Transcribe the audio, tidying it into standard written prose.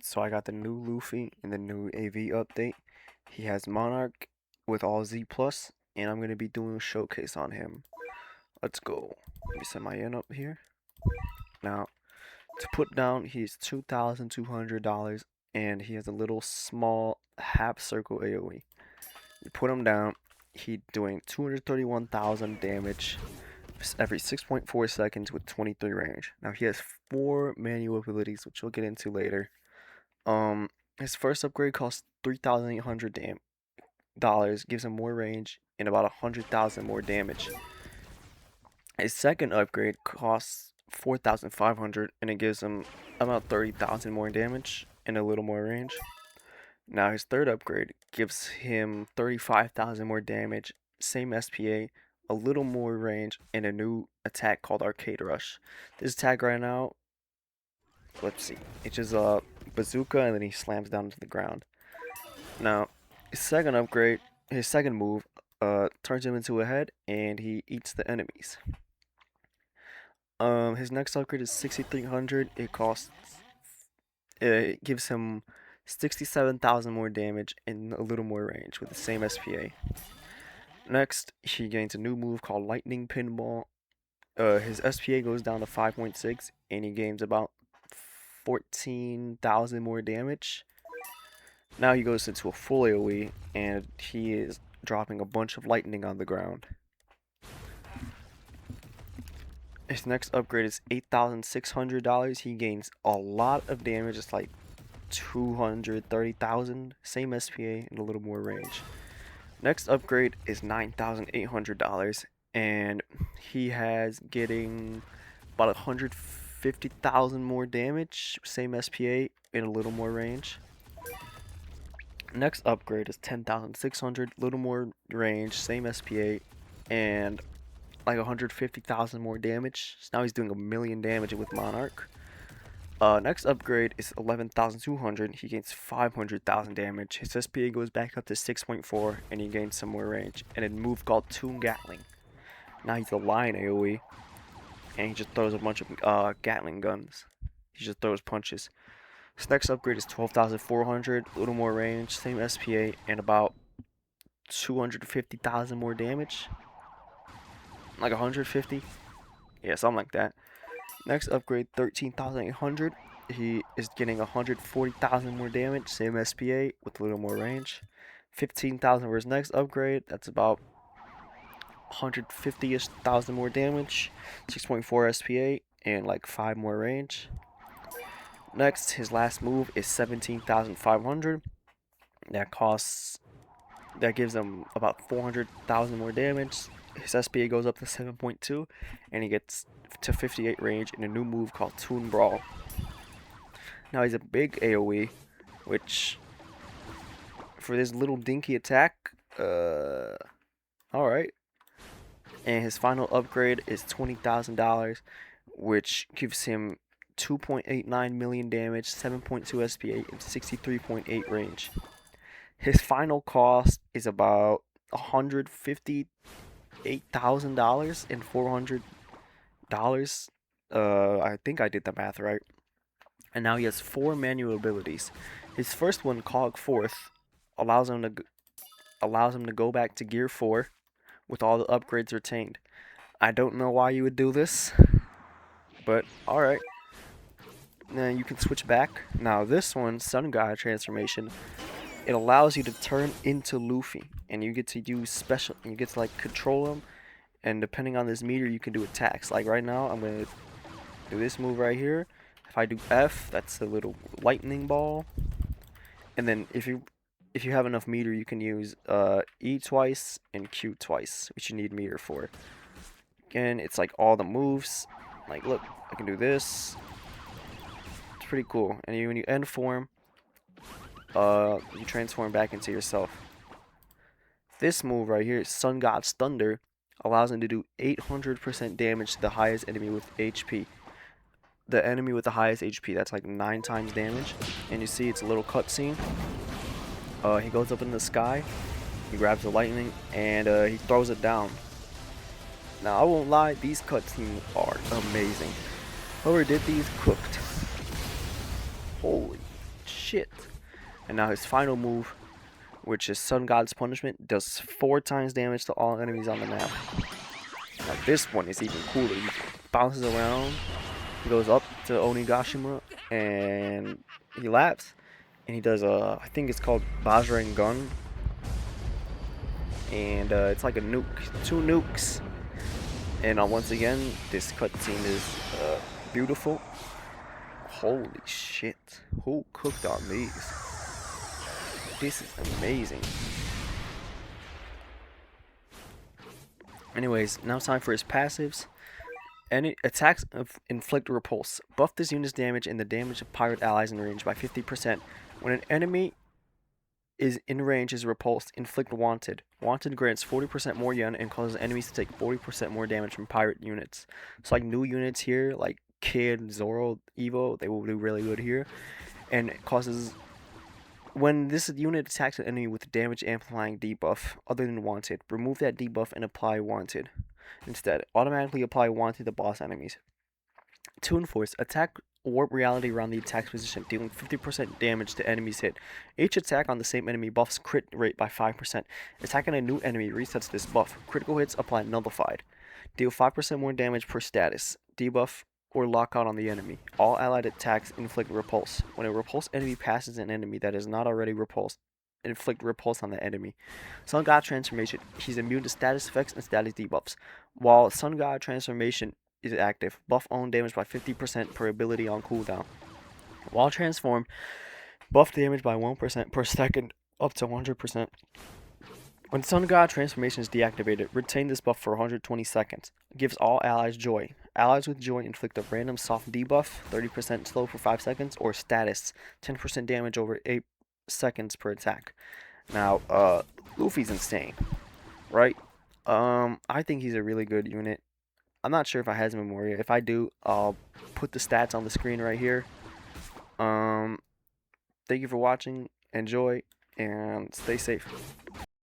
So I got the new Luffy in the new AV update. He has Monarch with all Z plus, and I'm gonna be doing a showcase on him. Let's go. Let me set my in up here. Now, to put down, he's $2,200, and he has a little small half circle AoE. You put him down, he doing 231,000 damage every 6.4 seconds with 23 range. Now he has 4 manual abilities, which we'll get into later. His first upgrade costs $3,800, gives him more range and about 100,000 more damage. His second upgrade costs 4,500 and it gives him about 30,000 more damage and a little more range. Now his third upgrade gives him 35,000 more damage, same SPA, a little more range, and a new attack called Arcade Rush. This attack right now, let's see, it's just a bazooka and then he slams down to the ground. Now, his second upgrade, his second move, turns him into a head and he eats the enemies. His next upgrade is 6,300. It gives him 67,000 more damage and a little more range with the same SPA. Next, he gains a new move called Lightning Pinball. His SPA goes down to 5.6 and he gains about 14,000 more damage. Now he goes into a full AoE and he is dropping a bunch of lightning on the ground. His next upgrade is $8,600. He gains a lot of damage. It's like 230,000. Same SPA and a little more range. Next upgrade is $9,800. And he has getting about 150,000 more damage. Same SPA and a little more range. Next upgrade is 10,600. Little more range. Same SPA and like 150,000 more damage. So now he's doing 1,000,000 damage with Monarch. Next upgrade is 11,200. He gains 500,000 damage. His SPA goes back up to 6.4 and he gains some more range. And a move called Toon Gatling. Now he's a Lion AoE and he just throws a bunch of Gatling guns. He just throws punches. His next upgrade is 12,400. A little more range, same SPA, and about 250,000 more damage. Like 150, yeah, something like that. Next upgrade, 13,800. He is getting 140,000 more damage, same SPA with a little more range. 15,000 for his next upgrade. That's about 150-ish thousand more damage, 6.4 SPA, and like 5 more range. Next, his last move is 17,500. That gives him about 400,000 more damage. His SPA goes up to 7.2 and he gets to 58 range in a new move called Toon Brawl. Now he's a big AoE, which for this little dinky attack, alright. And his final upgrade is $20,000, which gives him 2.89 million damage, 7.2 SPA, and 63.8 range. His final cost is about $158,000 and $400. I think I did the math right. And now he has 4 manual abilities. His first one, Cog Forth, allows him to go back to Gear 4 with all the upgrades retained. I don't know why you would do this, but alright. Now you can switch back. Now this one, Sun God transformation, it allows you to turn into Luffy, and you get to use special, and you get to like control him, and depending on this meter you can do attacks. Like right now I'm gonna do this move right here. If I do F, that's a little lightning ball, and then if you have enough meter you can use E twice and Q twice, which you need meter for. Again, it's like all the moves. Like look, I can do this. It's pretty cool. And when you end form, you transform back into yourself. This move right here, Sun God's Thunder, allows him to do 800% damage to the highest enemy with HP. The enemy with the highest HP, that's like 9 times damage. And you see it's a little cutscene. He goes up in the sky, he grabs the lightning, and he throws it down. Now I won't lie, these cutscenes are amazing. Whoever did these cooked. Holy shit. And now his final move, which is Sun God's Punishment, does 4 times damage to all enemies on the map. Now this one is even cooler. He bounces around, he goes up to Onigashima, and he laps, and he does I think it's called Bajrang Gun, and it's like a nuke, 2 nukes. And once again, this cutscene is beautiful. Holy shit, who cooked on these? This is amazing. Anyways, now it's time for his passives. Any attacks inflict repulse. Buff this unit's damage and the damage of pirate allies in range by 50%. When an enemy is in range is repulsed, inflict wanted. Wanted grants 40% more yen and causes enemies to take 40% more damage from pirate units. So like new units here, like Kid, Zoro, Evo, they will do really good here. And it causes, when this unit attacks an enemy with damage amplifying debuff other than wanted, remove that debuff and apply wanted. Instead, automatically apply wanted to boss enemies. Toon Force, attack warp reality around the attack's position, dealing 50% damage to enemies hit. Each attack on the same enemy buffs crit rate by 5%. Attacking a new enemy resets this buff. Critical hits apply nullified. Deal 5% more damage per status. Debuff or lockout on the enemy. All allied attacks inflict repulse. When a repulsed enemy passes an enemy that is not already repulsed, inflict repulse on the enemy. Sun God Transformation. He's immune to status effects and status debuffs. While Sun God Transformation is active, buff own damage by 50% per ability on cooldown. While transformed, buff damage by 1% per second up to 100%. When Sun God Transformation is deactivated, retain this buff for 120 seconds. Gives all allies joy. Allies with joy inflict a random soft debuff, 30% slow for 5 seconds, or status, 10% damage over 8 seconds per attack. Now, Luffy's insane, right? I think he's a really good unit. I'm not sure if I have his Memoria. If I do, I'll put the stats on the screen right here. Thank you for watching. Enjoy and stay safe.